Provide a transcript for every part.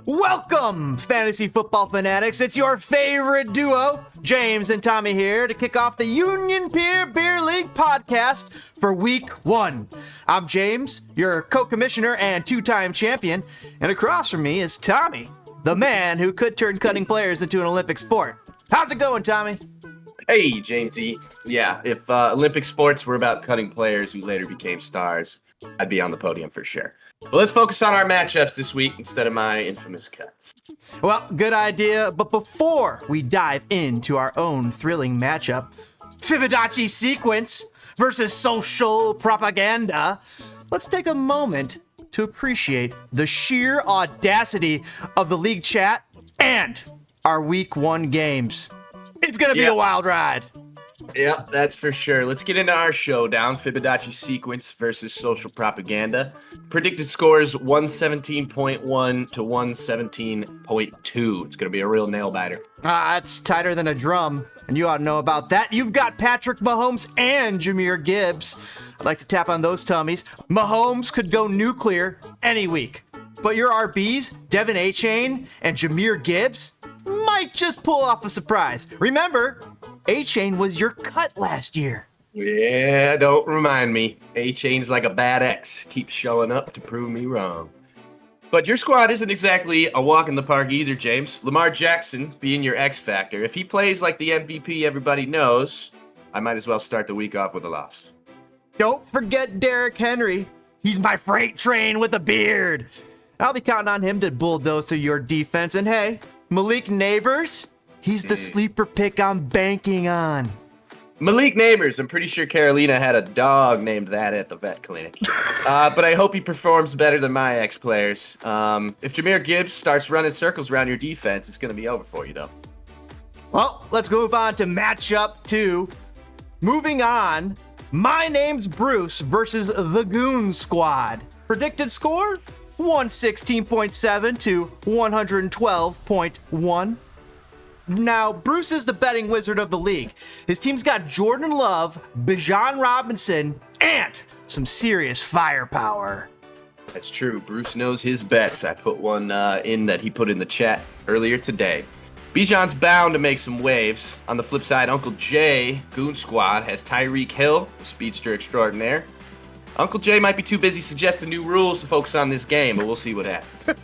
Welcome, fantasy football fanatics. It's your favorite duo, James and Tommy, here to kick off the Union Peer Beer League podcast for week 1. I'm James, your co-commissioner and two-time champion, and across from me is Tommy, the man who could turn cutting players into an Olympic sport. How's it going, Tommy? Hey, Jamesy. Yeah, if Olympic sports were about cutting players who later became stars, I'd be on the podium for sure. But let's focus on our matchups this week instead of my infamous cuts. Well, good idea, but before we dive into our own thrilling matchup, Fibonacci sequence versus social propaganda, let's take a moment to appreciate the sheer audacity of the league chat and our week 1 games. It's going to be a wild ride. Yep, that's for sure. Let's get into our showdown. Fibonacci sequence versus social propaganda. Predicted scores 117.1 to 117.2. It's going to be a real nail biter. It's tighter than a drum, and you ought to know about that. You've got Patrick Mahomes and Jahmyr Gibbs. I'd like to tap on those tummies. Mahomes could go nuclear any week, but your RBs, Devin A-Chain and Jahmyr Gibbs, might just pull off a surprise. Remember, A-Chain was your cut last year. Yeah, don't remind me. A-Chain's like a bad ex. Keeps showing up to prove me wrong. But your squad isn't exactly a walk in the park either, James. Lamar Jackson being your X factor. If he plays like the MVP everybody knows, I might as well start the week off with a loss. Don't forget Derrick Henry. He's my freight train with a beard. I'll be counting on him to bulldoze through your defense. And hey, Malik Neighbors, he's the sleeper pick I'm banking on. Malik Neighbors, I'm pretty sure Carolina had a dog named that at the vet clinic. But I hope he performs better than my ex-players. If Jahmyr Gibbs starts running circles around your defense, it's going to be over for you, though. Well, let's move on to matchup 2. Moving on, my name's Bruce versus the Goon Squad. Predicted score? 116.7 to 112.1. Now, Bruce is the betting wizard of the league. His team's got Jordan Love, Bijan Robinson, and some serious firepower. That's true. Bruce knows his bets. I put one in that he put in the chat earlier today. Bijan's bound to make some waves. On the flip side, Uncle Jay, Goon Squad, has Tyreek Hill, the speedster extraordinaire. Uncle Jay might be too busy suggesting new rules to focus on this game, but we'll see what happens.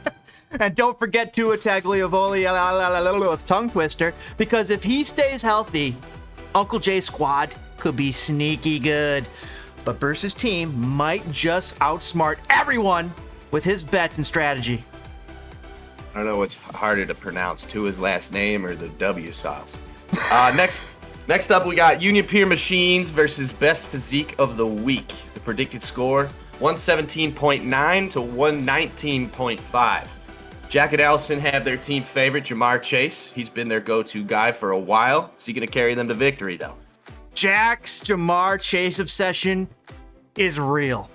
And don't forget Tua Tagovailoa with tongue twister, because if he stays healthy, Uncle Jay's squad could be sneaky good. But Bruce's team might just outsmart everyone with his bets and strategy. I don't know what's harder to pronounce, Tua's last name or the W sauce. Next up, we got Union Peer Machines versus Best Physique of the Week. The predicted score, 117.9 to 119.5. Jack and Allison have their team favorite, Jamar Chase. He's been their go-to guy for a while. Is he going to carry them to victory, though? Jack's Jamar Chase obsession is real.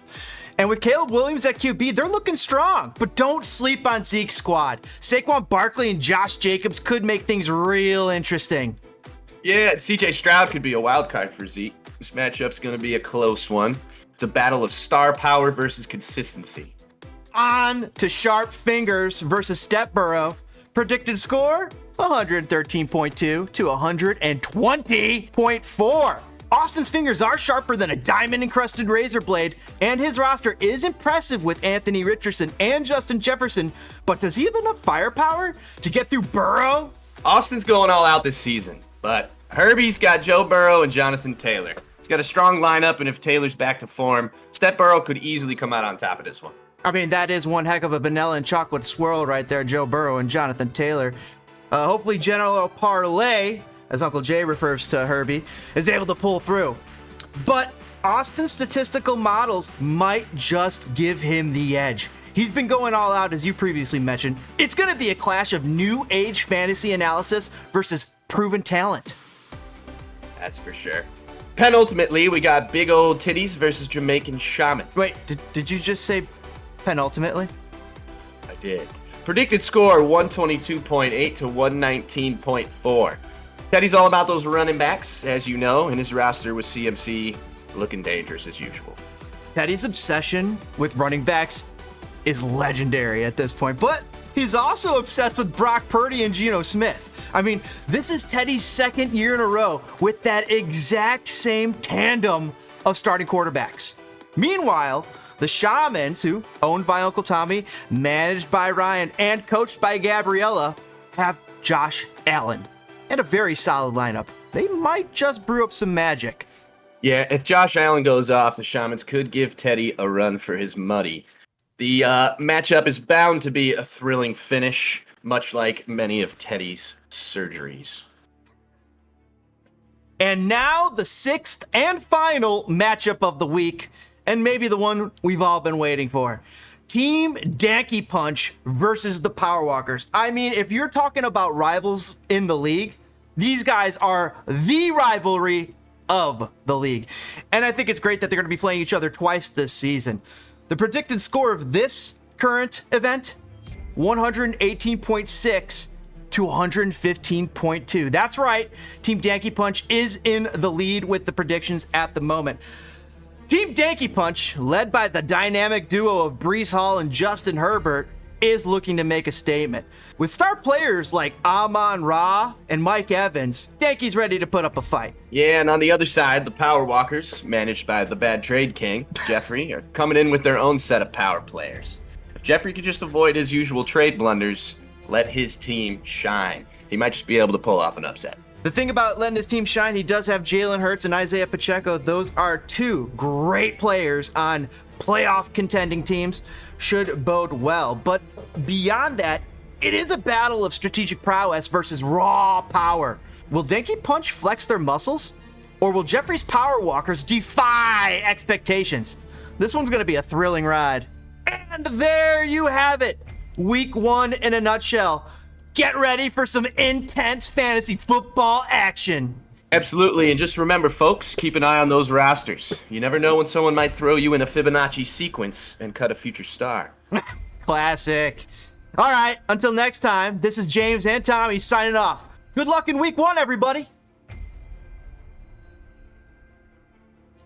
And with Caleb Williams at QB, they're looking strong. But don't sleep on Zeke's squad. Saquon Barkley and Josh Jacobs could make things real interesting. Yeah, CJ Stroud could be a wild card for Zeke. This matchup's going to be a close one. It's a battle of star power versus consistency. On to Sharp Fingers versus Stepborough. Predicted score, 113.2 to 120.4. Austin's fingers are sharper than a diamond-encrusted razor blade, and his roster is impressive with Anthony Richardson and Justin Jefferson, but does he have enough firepower to get through Burrow? Austin's going all out this season, but Herbie's got Joe Burrow and Jonathan Taylor. He's got a strong lineup, and if Taylor's back to form, Stepborough could easily come out on top of this one. I mean, that is one heck of a vanilla and chocolate swirl right there, Joe Burrow and Jonathan Taylor. Hopefully General Parlay, as Uncle Jay refers to Herbie, is able to pull through. But Austin's statistical models might just give him the edge. He's been going all out, as you previously mentioned. It's going to be a clash of new age fantasy analysis versus proven talent. That's for sure. Penultimately, we got Big Old Titties versus Jamaican Shaman. Wait, did you just say penultimately? I did. Predicted score, 122.8 to 119.4. Teddy's all about those running backs, as you know, and his roster with CMC looking dangerous as usual. Teddy's obsession with running backs is legendary at this point, but he's also obsessed with Brock Purdy and Geno Smith. I mean, this is Teddy's second year in a row with that exact same tandem of starting quarterbacks. Meanwhile, the Shamans, who owned by Uncle Tommy, managed by Ryan, and coached by Gabriella, have Josh Allen and a very solid lineup. They might just brew up some magic. Yeah, if Josh Allen goes off, the Shamans could give Teddy a run for his money. The matchup is bound to be a thrilling finish, much like many of Teddy's surgeries. And now the sixth and final matchup of the week, and maybe the one we've all been waiting for. Team Danky Punch versus the Power Walkers. I mean, if you're talking about rivals in the league, these guys are the rivalry of the league. And I think it's great that they're going to be playing each other twice this season. The predicted score of this current event, 118.6 to 115.2. That's right. Team Danky Punch is in the lead with the predictions at the moment. Team Danky Punch, led by the dynamic duo of Breece Hall and Justin Herbert, is looking to make a statement. With star players like Amon-Ra and Mike Evans, Danky's ready to put up a fight. Yeah, and on the other side, the Power Walkers, managed by the Bad Trade King, Jeffrey, are coming in with their own set of power players. If Jeffrey could just avoid his usual trade blunders, let his team shine, he might just be able to pull off an upset. The thing about letting his team shine, he does have Jalen Hurts and Isaiah Pacheco. Those are two great players on playoff contending teams. Should bode well. But beyond that, it is a battle of strategic prowess versus raw power. Will Danky Punch flex their muscles? Or will Jeffrey's Power Walkers defy expectations? This one's going to be a thrilling ride. And there you have it. Week 1 in a nutshell. Get ready for some intense fantasy football action. Absolutely, and just remember, folks, keep an eye on those rosters. You never know when someone might throw you in a Fibonacci sequence and cut a future star. Classic. All right, until next time, this is James and Tommy signing off. Good luck in week 1, everybody.